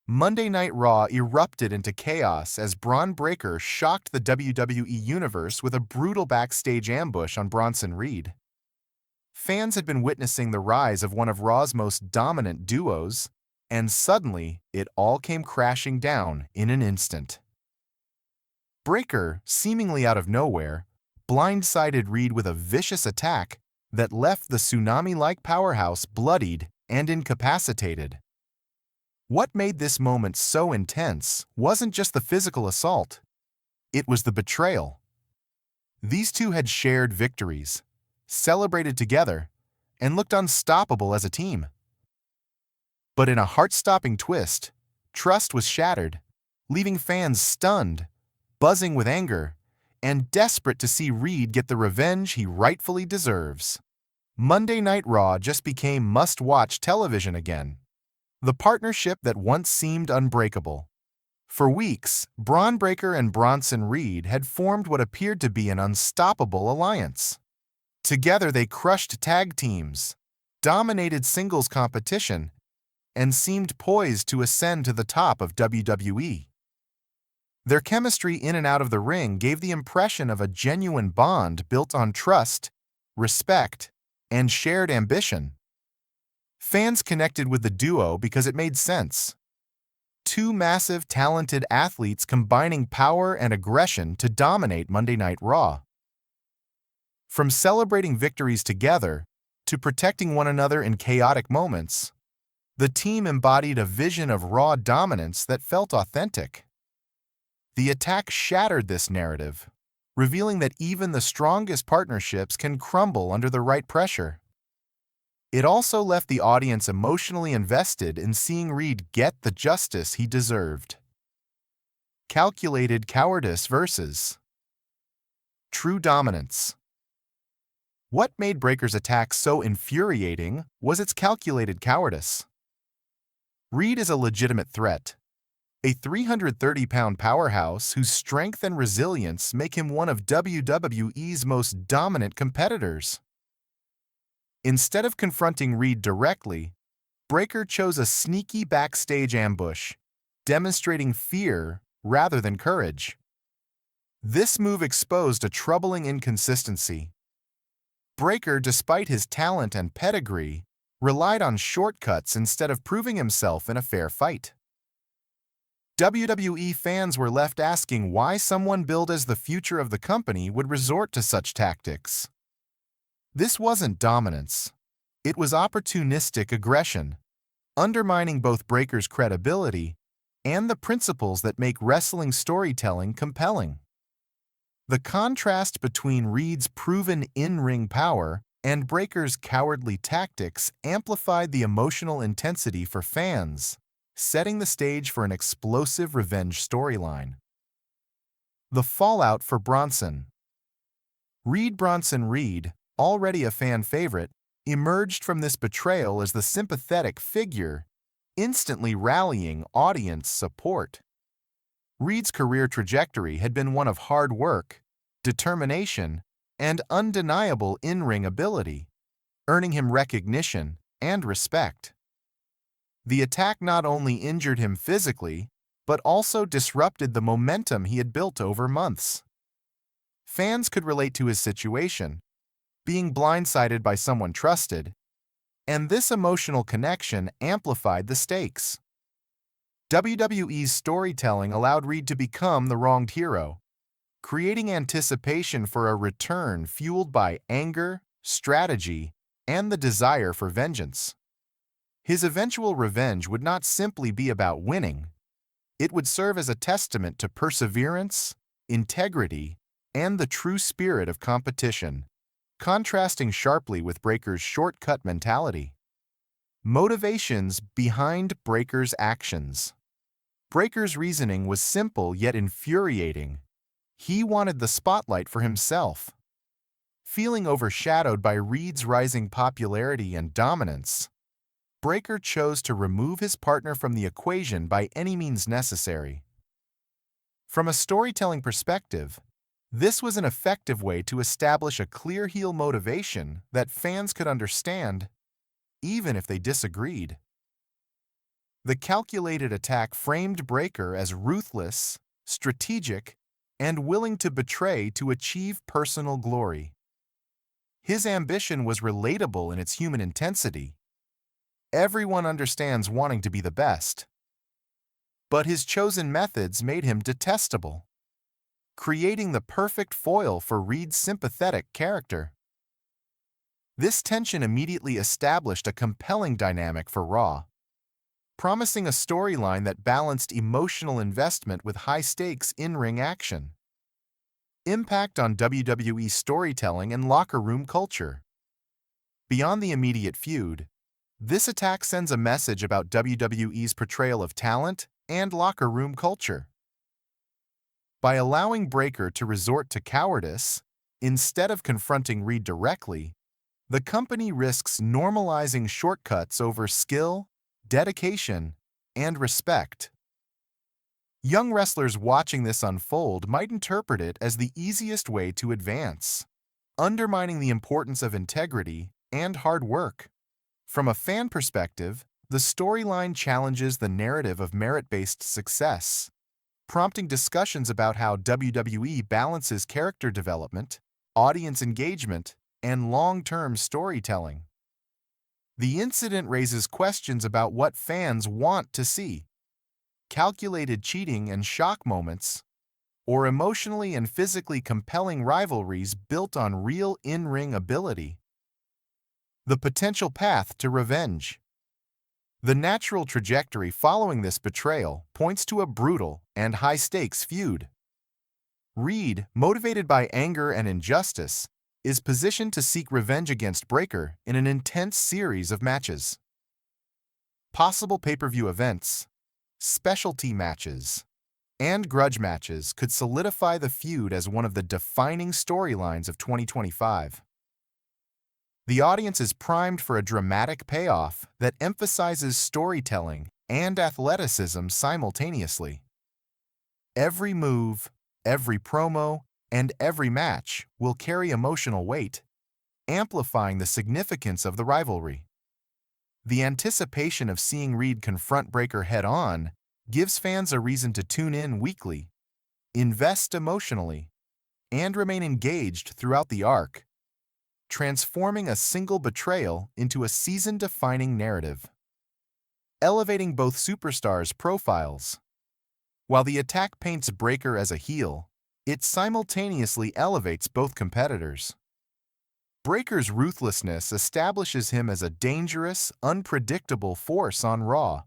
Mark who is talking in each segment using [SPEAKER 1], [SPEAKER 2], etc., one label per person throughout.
[SPEAKER 1] Monday Night Raw erupted into chaos as Bron Breakker shocked the WWE Universe with a brutal backstage ambush on Bronson Reed. Fans had been witnessing the rise of one of Raw's most dominant duos, and suddenly it all came crashing down in an instant. Breakker, seemingly out of nowhere, blindsided Reed with a vicious attack that left the tsunami-like powerhouse bloodied and incapacitated. What made this moment so intense wasn't just the physical assault. It was the betrayal. These two had shared victories, celebrated together, and looked unstoppable as a team. But in a heart-stopping twist, trust was shattered, leaving fans stunned, buzzing with anger, and desperate to see Reed get the revenge he rightfully deserves. Monday Night Raw just became must-watch television again. The partnership that once seemed unbreakable. For weeks, Bron Breakker and Bronson Reed had formed what appeared to be an unstoppable alliance. Together they crushed tag teams, dominated singles competition, and seemed poised to ascend to the top of WWE. Their chemistry in and out of the ring gave the impression of a genuine bond built on trust, respect, and shared ambition. Fans connected with the duo because it made sense. Two massive, talented athletes combining power and aggression to dominate Monday Night Raw. From celebrating victories together to protecting one another in chaotic moments, the team embodied a vision of Raw dominance that felt authentic. The attack shattered this narrative, revealing that even the strongest partnerships can crumble under the right pressure. It also left the audience emotionally invested in seeing Reed get the justice he deserved. Calculated cowardice versus true dominance. What made Breakker's attack so infuriating was its calculated cowardice. Reed is a legitimate threat, a 330-pound powerhouse whose strength and resilience make him one of WWE's most dominant competitors. Instead of confronting Reed directly, Breakker chose a sneaky backstage ambush, demonstrating fear rather than courage. This move exposed a troubling inconsistency. Breakker, despite his talent and pedigree, relied on shortcuts instead of proving himself in a fair fight. WWE fans were left asking why someone billed as the future of the company would resort to such tactics. This wasn't dominance. It was opportunistic aggression, undermining both Breakker's credibility and the principles that make wrestling storytelling compelling. The contrast between Reed's proven in-ring power and Breakker's cowardly tactics amplified the emotional intensity for fans, setting the stage for an explosive revenge storyline. The fallout for Bronson. Bronson Reed, already a fan favorite, emerged from this betrayal as the sympathetic figure, instantly rallying audience support. Reed's career trajectory had been one of hard work, determination, and undeniable in-ring ability, earning him recognition and respect. The attack not only injured him physically, but also disrupted the momentum he had built over months. Fans could relate to his situation, being blindsided by someone trusted, and this emotional connection amplified the stakes. WWE's storytelling allowed Reed to become the wronged hero, creating anticipation for a return fueled by anger, strategy, and the desire for vengeance. His eventual revenge would not simply be about winning. It would serve as a testament to perseverance, integrity, and the true spirit of competition, contrasting sharply with Breakker's shortcut mentality. Motivations behind Breakker's actions. Breakker's reasoning was simple yet infuriating. He wanted the spotlight for himself. Feeling overshadowed by Reed's rising popularity and dominance, Breakker chose to remove his partner from the equation by any means necessary. From a storytelling perspective, this was an effective way to establish a clear heel motivation that fans could understand, even if they disagreed. The calculated attack framed Breakker as ruthless, strategic, and willing to betray to achieve personal glory. His ambition was relatable in its human intensity. Everyone understands wanting to be the best. But his chosen methods made him detestable, creating the perfect foil for Reed's sympathetic character. This tension immediately established a compelling dynamic for Raw, promising a storyline that balanced emotional investment with high-stakes in-ring action. Impact on WWE storytelling and locker room culture. Beyond the immediate feud, this attack sends a message about WWE's portrayal of talent and locker room culture. By allowing Breakker to resort to cowardice, instead of confronting Reed directly, the company risks normalizing shortcuts over skill, dedication, and respect. Young wrestlers watching this unfold might interpret it as the easiest way to advance, undermining the importance of integrity and hard work. From a fan perspective, the storyline challenges the narrative of merit-based success, prompting discussions about how WWE balances character development, audience engagement, and long-term storytelling. The incident raises questions about what fans want to see: calculated cheating and shock moments, or emotionally and physically compelling rivalries built on real in-ring ability. The potential path to revenge. The natural trajectory following this betrayal points to a brutal and high-stakes feud. Reed, motivated by anger and injustice, is positioned to seek revenge against Breakker in an intense series of matches. Possible pay-per-view events, specialty matches, and grudge matches could solidify the feud as one of the defining storylines of 2025. The audience is primed for a dramatic payoff that emphasizes storytelling and athleticism simultaneously. Every move, every promo, and every match will carry emotional weight, amplifying the significance of the rivalry. The anticipation of seeing Reed confront Breakker head-on gives fans a reason to tune in weekly, invest emotionally, and remain engaged throughout the arc, transforming a single betrayal into a season-defining narrative. Elevating both superstars' profiles. While the attack paints Breakker as a heel, it simultaneously elevates both competitors. Breakker's ruthlessness establishes him as a dangerous, unpredictable force on Raw,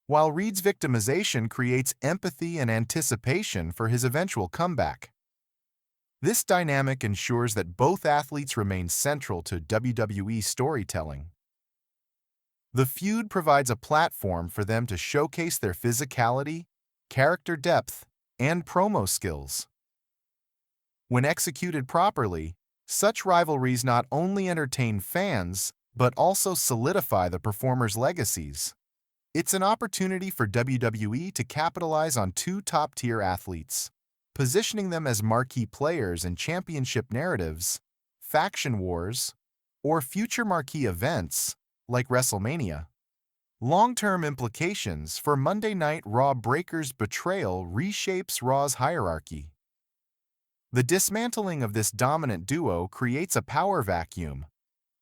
[SPEAKER 1] while Reed's victimization creates empathy and anticipation for his eventual comeback. This dynamic ensures that both athletes remain central to WWE storytelling. The feud provides a platform for them to showcase their physicality, character depth, and promo skills. When executed properly, such rivalries not only entertain fans, but also solidify the performers' legacies. It's an opportunity for WWE to capitalize on two top-tier athletes, positioning them as marquee players in championship narratives, faction wars, or future marquee events like WrestleMania. Long-term implications for Monday Night Raw. Breakker's betrayal reshapes Raw's hierarchy. The dismantling of this dominant duo creates a power vacuum,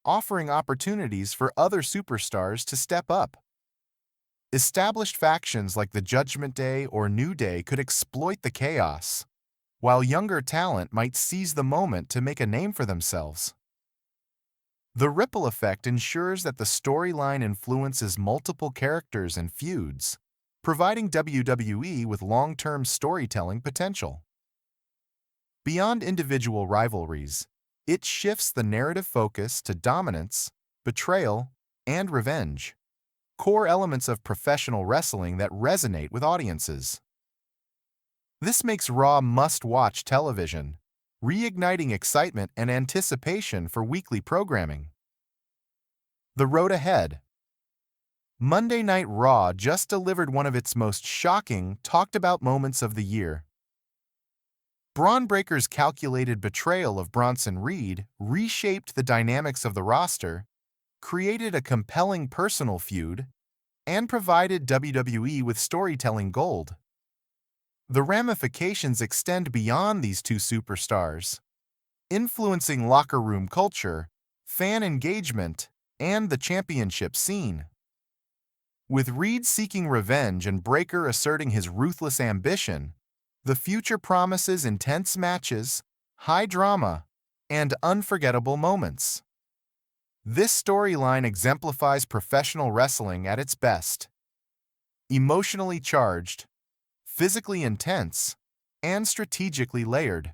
[SPEAKER 1] offering opportunities for other superstars to step up. Established factions like the Judgment Day or New Day could exploit the chaos, while younger talent might seize the moment to make a name for themselves. The ripple effect ensures that the storyline influences multiple characters and feuds, providing WWE with long-term storytelling potential. Beyond individual rivalries, it shifts the narrative focus to dominance, betrayal, and revenge, core elements of professional wrestling that resonate with audiences. This makes Raw must-watch television, reigniting excitement and anticipation for weekly programming. The road ahead. Monday Night Raw just delivered one of its most shocking, talked-about moments of the year. Bron Breakker's calculated betrayal of Bronson Reed reshaped the dynamics of the roster, created a compelling personal feud, and provided WWE with storytelling gold. The ramifications extend beyond these two superstars, influencing locker room culture, fan engagement, and the championship scene. With Reed seeking revenge and Breakker asserting his ruthless ambition, the future promises intense matches, high drama, and unforgettable moments. This storyline exemplifies professional wrestling at its best. Emotionally charged, physically intense, and strategically layered.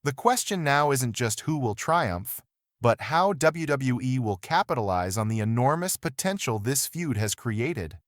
[SPEAKER 1] The question now isn't just who will triumph, but how WWE will capitalize on the enormous potential this feud has created.